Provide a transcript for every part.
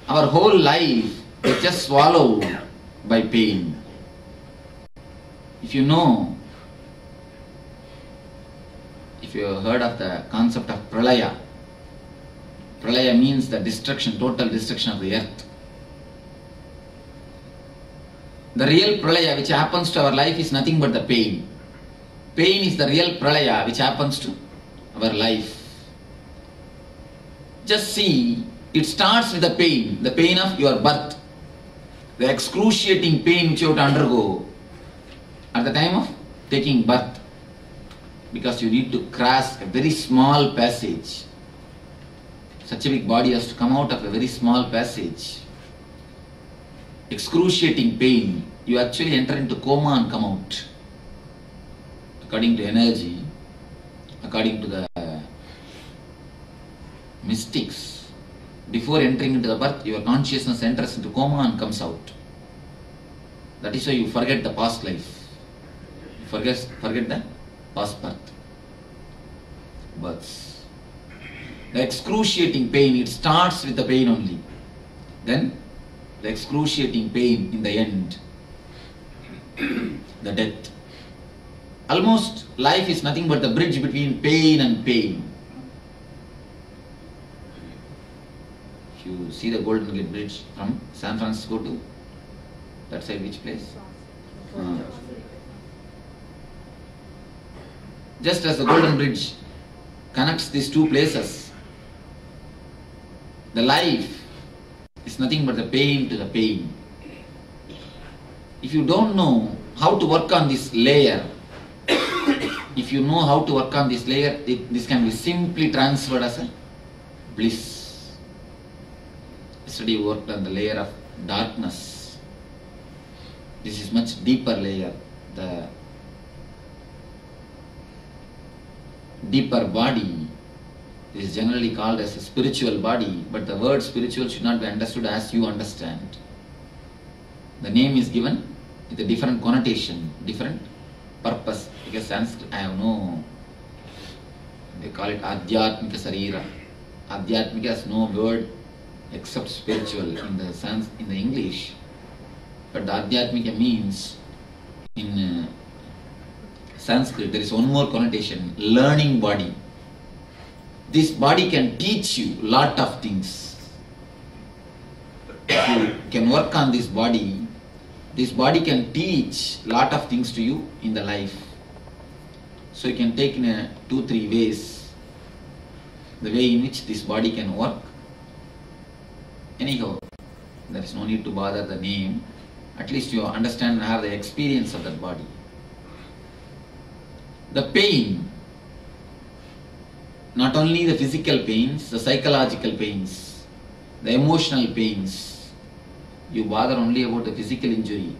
Our whole life is just swallowed by pain. If you have heard of the concept of pralaya. Pralaya means the destruction, total destruction of the earth. The real pralaya which happens to our life is nothing but the pain. Pain is the real pralaya which happens to our life. Just see, it starts with the pain of your birth. The excruciating pain which you have to undergo at the time of taking birth. Because you need to cross a very small passage. Such a big body has to come out of a very small passage. Excruciating pain. You actually enter into coma and come out. According to energy, according to the mystics, before entering into the birth, your consciousness enters into coma and comes out. That is why you forget the past life. You forget the past birth. Births. The excruciating pain, it starts with the pain only. Then the excruciating pain in the end. The death. Almost life is nothing but the bridge between pain and pain. If you see the Golden Gate Bridge from San Francisco to that side, which place? Just as the Golden Bridge connects these two places, the life is nothing but the pain to the pain. If you don't know how to work on this layer, if you know how to work on this layer, this can be simply transferred as a bliss. Yesterday we worked on the layer of darkness. This is much deeper layer. The deeper body is generally called as a spiritual body, but the word spiritual should not be understood as you understand. The name is given with a different connotation, different purpose. Because Sanskrit, I have no, they call it Adhyatmika Sarira. Adhyatmika has no word except spiritual in the English. But the Adhyatmika means in Sanskrit there is one more connotation, learning body. This body can teach you lot of things. If you can work on this body can teach lot of things to you in the life. So you can take in 2-3 ways the way in which this body can work. Anyhow, there is no need to bother the name. At least you understand and have the experience of that body. The pain, not only the physical pains, the psychological pains, the emotional pains. You bother only about the physical injury.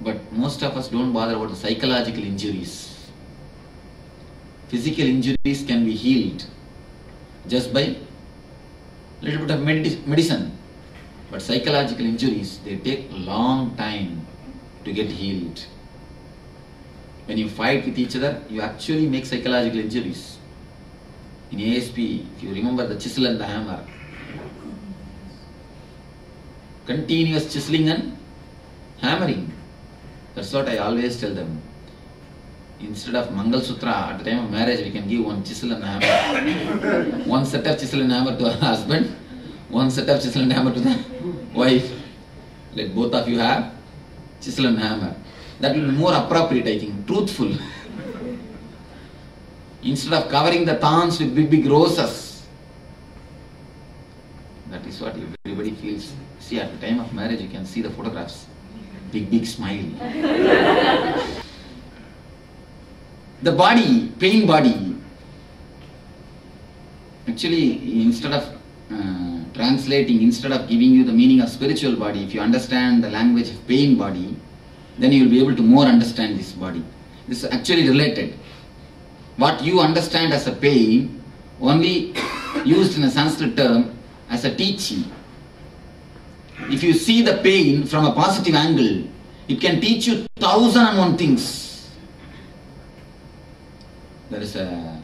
But most of us don't bother about the psychological injuries. Physical injuries can be healed just by a little bit of medicine. But psychological injuries, they take a long time to get healed. When you fight with each other, you actually make psychological injuries. In ASP, if you remember the chisel and the hammer, continuous chiseling and hammering. That's what I always tell them. Instead of Mangal Sutra, at the time of marriage, we can give one chisel and hammer. One set of chisel and hammer to a husband, one set of chisel and hammer to the wife. Let both of you have chisel and hammer. That will be more appropriate, I think, truthful. Instead of covering the thorns with big roses. That is what everybody feels. See, at the time of marriage, you can see the photographs. Big smile. The body, pain body. Actually, instead of translating, instead of giving you the meaning of spiritual body, if you understand the language of pain body, then you will be able to more understand this body. This is actually related. What you understand as a pain, only used in a Sanskrit term as a teaching. If you see the pain from a positive angle, it can teach you 1,001 things. There is a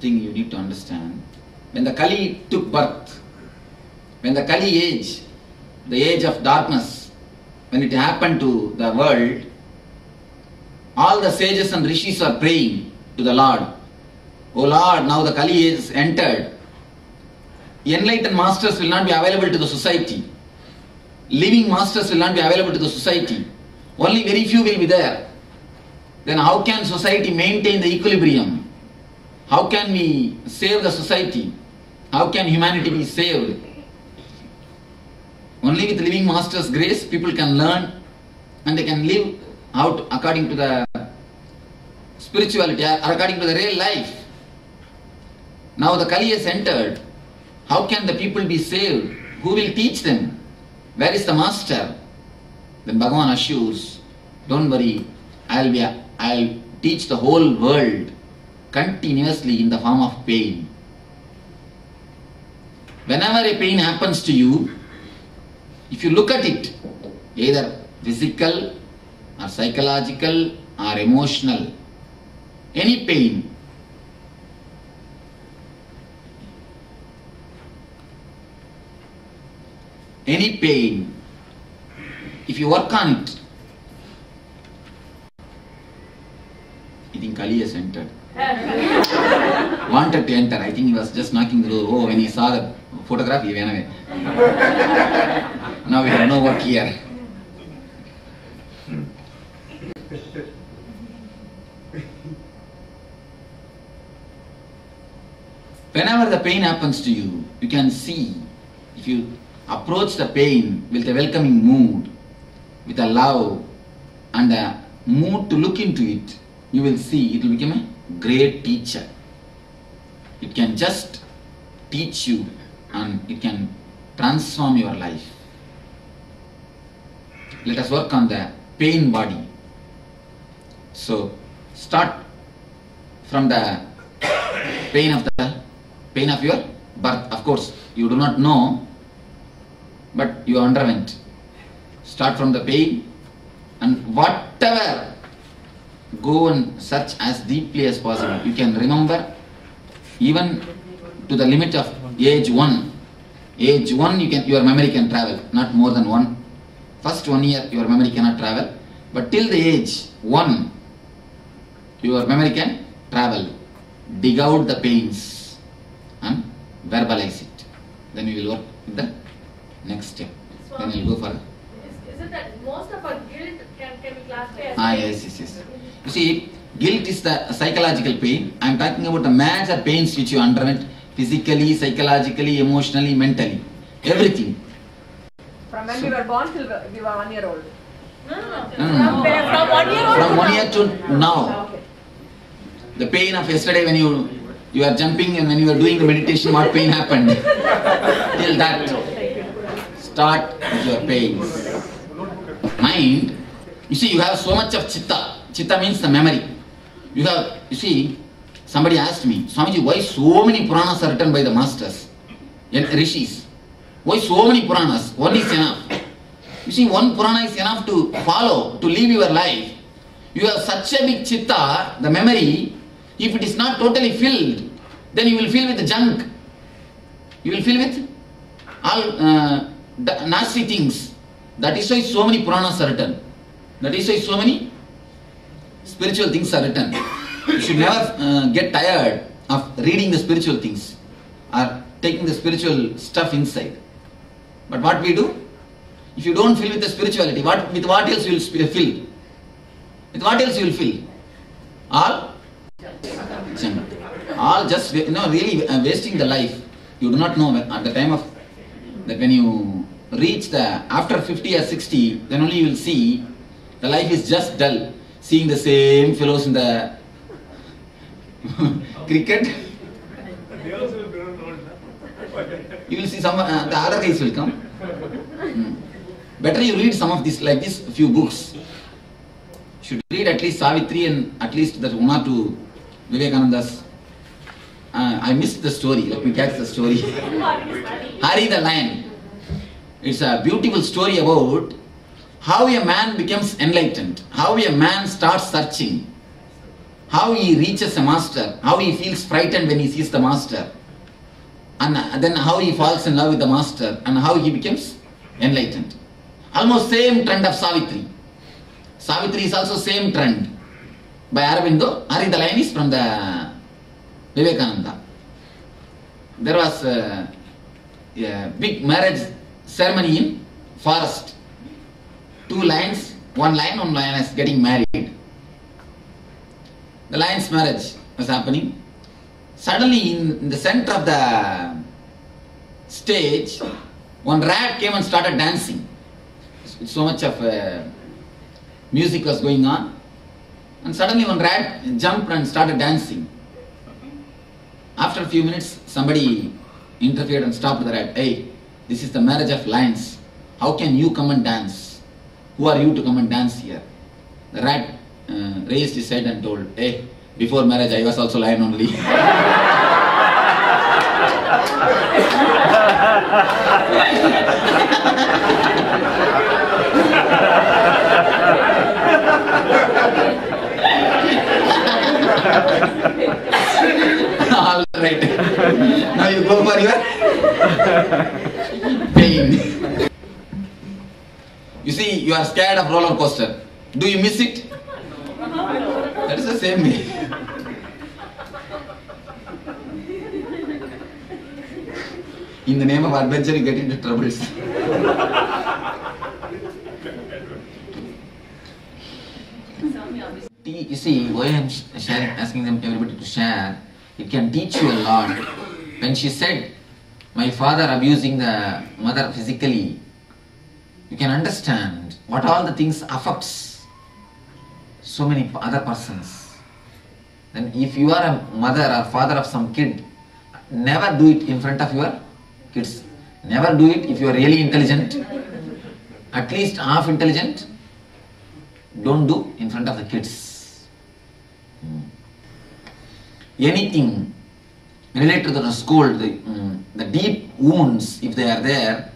thing you need to understand. When the Kali took birth, when the Kali age, the age of darkness, when it happened to the world, all the sages and rishis are praying to the Lord. Oh Lord, now the Kali age is entered. Enlightened masters will not be available to the society. Living masters will not be available to the society. Only very few will be there. Then how can society maintain the equilibrium? How can we save the society? How can humanity be saved? Only with living masters' grace people can learn and they can live out according to the spirituality, according to the real life. Now the Kali has entered. How can the people be saved? Who will teach them? Where is the master? Then Bhagavan assures, don't worry, I'll teach the whole world continuously in the form of pain. Whenever a pain happens to you, if you look at it, either physical or psychological or emotional, any pain, if you work on it, I think Kali has entered. Wanted to enter. I think he was just knocking the door. Oh, when he saw the photograph, he went away. Now we have no work here. Whenever the pain happens to you, you can see, if you approach the pain with a welcoming mood, with a love and a mood to look into it, you will see it will become a great teacher. It can just teach you and it can transform your life. Let us work on the pain body. So start from the pain of your birth. Of course, you do not know, but you underwent. Start from the pain and whatever, go and search as deeply as possible. You can remember even to the limit of age 1. Age 1 your memory can travel, not more than 1. First 1 year your memory cannot travel, but till the age 1 your memory can travel. Dig out the pains and verbalize it. Then we will work with the next step. So then we will go further. Is it that most of our guilt can be classified as yes. You see, guilt is the psychological pain. I am talking about the major pains which you underwent physically, psychologically, emotionally, mentally. Everything. From when we were born till we were 1 year old? No. From 1 year old? From 1 year to now. Okay. The pain of yesterday when you are jumping and when you are doing the meditation, what pain happened? Till that. Start with your pains. Mind, you see, you have so much of chitta. Chitta means the memory. You see, somebody asked me, Swamiji, why so many Puranas are written by the masters and rishis? Why so many Puranas? One is enough. You see, one Purana is enough to follow, to live your life. You have such a big chitta, the memory, if it is not totally filled, then you will fill with junk. You will fill with all nasty things. That is why so many Puranas are written. That is why so many spiritual things are written. You should never get tired of reading the spiritual things or taking the spiritual stuff inside. But what we do? If you don't fill with the spirituality, with what else you will fill? With what else you will fill? All junk. All just really wasting the life. You do not know at the time of that when you reach the after 50 or 60, then only you will see the life is just dull. Seeing the same fellows in the cricket. You will see some the other guys will come. Better you read some of this like this few books. Should read at least Savitri and at least that one or two Vivekananda's. I missed the story. Let me catch the story. Hari the Lion. It's a beautiful story about how a man becomes enlightened, how a man starts searching, how he reaches a master, how he feels frightened when he sees the master, and then how he falls in love with the master, and how he becomes enlightened. Almost same trend of Savitri. Savitri is also same trend by Aurobindo. Ari, the line is from the Vivekananda. There was a big marriage ceremony in forest. Two lions, one lion is getting married. The lion's marriage was happening. Suddenly in the center of the stage, one rat came and started dancing. So much of music was going on. And suddenly one rat jumped and started dancing. After a few minutes, somebody interfered and stopped the rat. Hey, this is the marriage of lions. How can you come and dance? Who are you to come and dance here? The rat raised his head and told, hey, before marriage I was also lion only. All right. Now you go for your pain. You see, you are scared of roller coaster. Do you miss it? That is the same way. In the name of adventure, you get into troubles. You see, why I am asking them, everybody to share, it can teach you a lot. When she said, my father abusing the mother physically, you can understand what all the things affects so many other persons. Then if you are a mother or father of some kid, never do it in front of your kids. Never do it if you are really intelligent. At least half intelligent. Don't do in front of the kids. Anything related to the scold, the deep wounds, if they are there,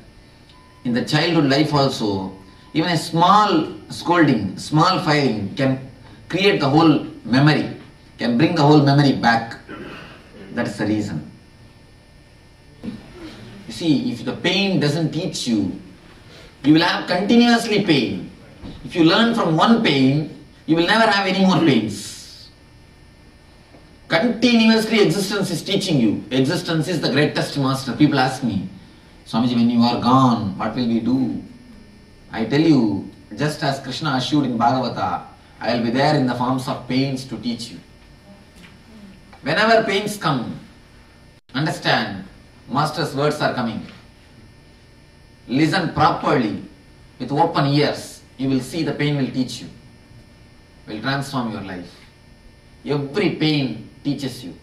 in the childhood life also, even a small scolding, small firing can create the whole memory, can bring the whole memory back. That is the reason. You see, if the pain doesn't teach you, you will have continuously pain. If you learn from one pain, you will never have any more pains. Continuously existence is teaching you. Existence is the greatest master. People ask me, Swamiji, when you are gone, what will we do? I tell you, just as Krishna assured in Bhagavata, I will be there in the forms of pains to teach you. Whenever pains come, understand, Master's words are coming. Listen properly, with open ears. You will see the pain will teach you, will transform your life. Every pain teaches you.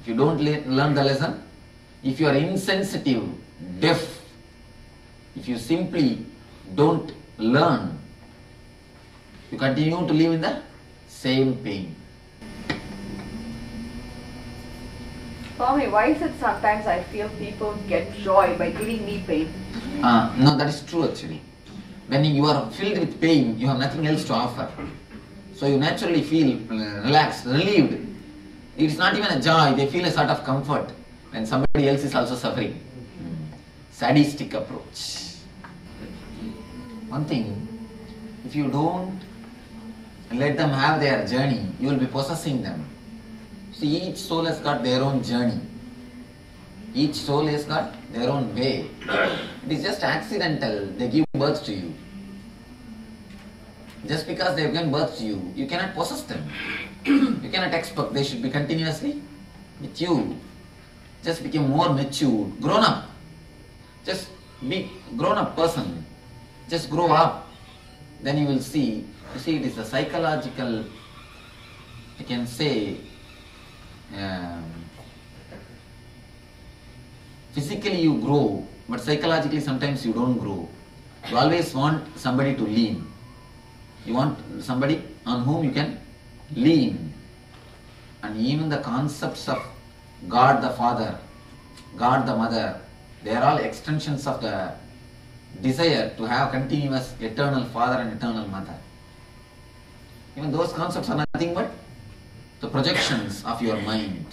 If you don't learn the lesson, if you are insensitive, deaf, if you simply don't learn, you continue to live in the same pain. Swami, why is it sometimes I feel people get joy by giving me pain? No, that is true actually. When you are filled with pain, you have nothing else to offer. So you naturally feel relaxed, relieved. It is not even a joy, they feel a sort of comfort when somebody else is also suffering. Sadistic approach. One thing, if you don't let them have their journey, you will be possessing them. See, each soul has got their own journey. Each soul has got their own way. It is just accidental, they give birth to you. Just because they have given birth to you, you cannot possess them. You cannot expect they should be continuously with you. Just become more mature, grown up. Just be grown up person. Just grow up. Then you will see. You see, it is a psychological, I can say, physically you grow, but psychologically sometimes you don't grow. You always want somebody to lean. You want somebody on whom you can lean. And even the concepts of God the Father, God the Mother, they are all extensions of the desire to have continuous eternal Father and eternal Mother. Even those concepts are nothing but the projections of your mind.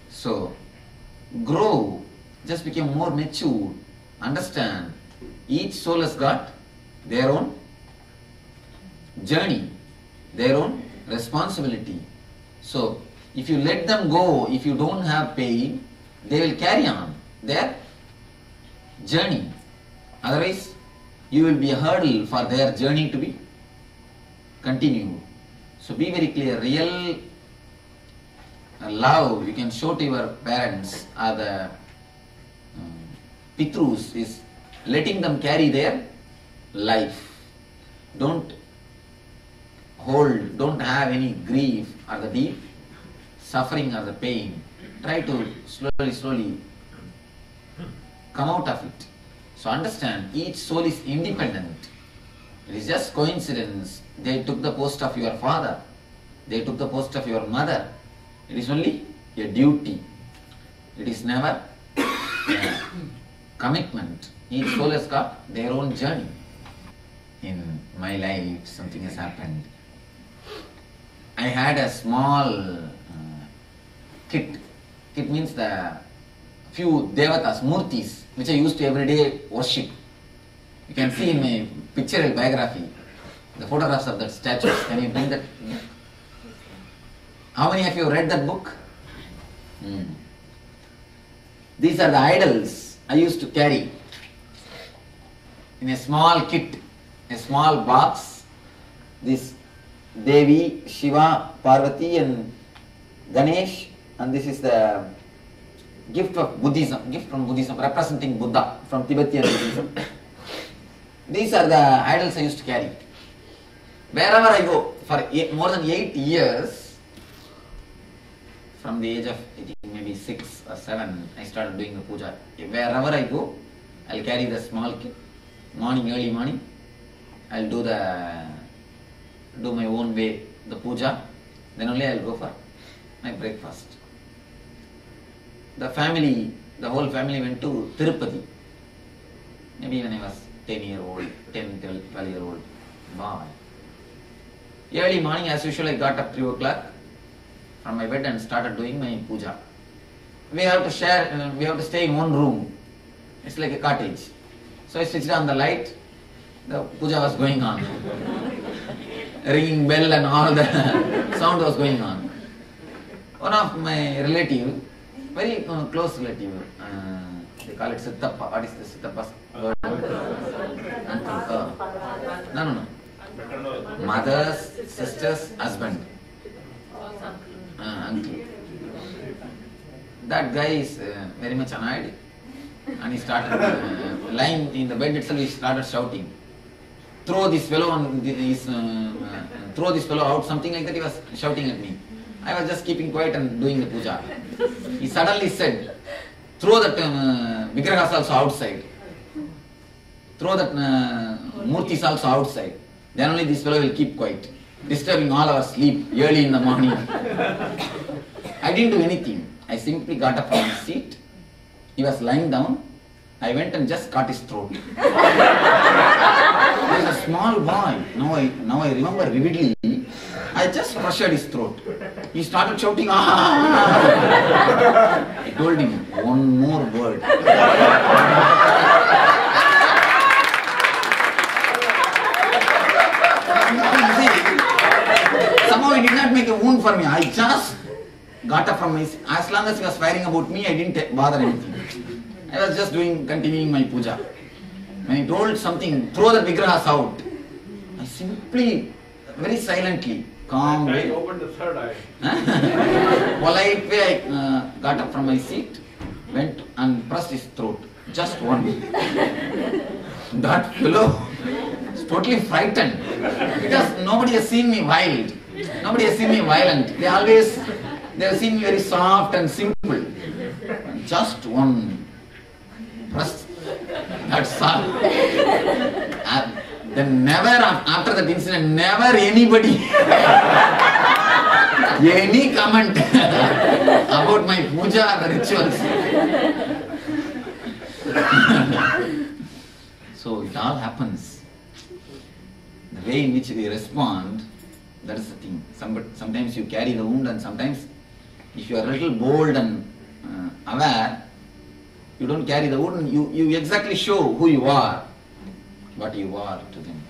So, grow, just become more mature, understand, each soul has got their own journey, their own responsibility. So, if you let them go, if you don't have pain, they will carry on their journey. Otherwise, you will be a hurdle for their journey to be continued. So be very clear, real love you can show to your parents or the Pitrus is letting them carry their life. Don't hold, don't have any grief or the deep suffering or the pain. Try to slowly come out of it. So understand, each soul is independent. It is just coincidence. They took the post of your father. They took the post of your mother. It is only a duty. It is never a commitment. Each soul has got their own journey. In my life, something has happened. I had a small kit. Kit means the few devatas, murtis, which I used to everyday worship. You can see in my pictorial biography the photographs of that statues. Can you bring that? How many of you read that book? These are the idols I used to carry in a small kit, a small box. This Devi, Shiva, Parvati and Ganesh, and this is the gift of Buddhism, gift from Buddhism representing Buddha from Tibetan Buddhism. These are the idols I used to carry. Wherever I go, for more than 8 years, from the age of I think maybe 6 or 7, I started doing the puja. Wherever I go, I'll carry the small kit. Morning, early morning, I'll do my own way, the puja. Then only I'll go for my breakfast. The whole family went to Tirupati. Maybe when I was 10 year old, 10, 12 year old. Wow. Early morning, as usual, I got up 3 o'clock from my bed and started doing my puja. We have to stay in one room. It's like a cottage. So I switched on the light. The puja was going on. Ringing bell and all the sound was going on. One of my relative, very close relative, they call it Sittappa. What is the Sittappa's word? Uncle. No. Mother's sister's husband. Uncle. That guy is very much annoyed, and he started lying in the bed itself. He started shouting, "Throw this fellow out!" Something like that. He was shouting at me. I was just keeping quiet and doing the puja. He suddenly said, "Throw that vigrahas also outside. Throw that murtis also outside. Then only this fellow will keep quiet, disturbing all our sleep early in the morning." I didn't do anything. I simply got up from my seat. He was lying down. I went and just cut his throat. He was a small boy. Now I remember vividly. I just crushed his throat. He started shouting, "Ah!" I told him, "One more word." Somehow he did not make a wound for me. I just got up from my seat. As long as he was firing about me, I didn't bother anything. I was just continuing my puja. When he told something, "Throw the vigrahas out," I simply, very silently, calm way. I opened the third eye. Polite way, I got up from my seat, went and pressed his throat. Just one. That fellow is totally frightened because nobody has seen me wild. Nobody has seen me violent. They have seen me very soft and simple. Just one press. That's all. Then never, after that incident, never anybody, any comment about my puja or the rituals. So it all happens. The way in which we respond That is the thing. Sometimes you carry the wound, and sometimes if you are a little bold and aware, you don't carry the wound, you exactly show who you are, what you are to them.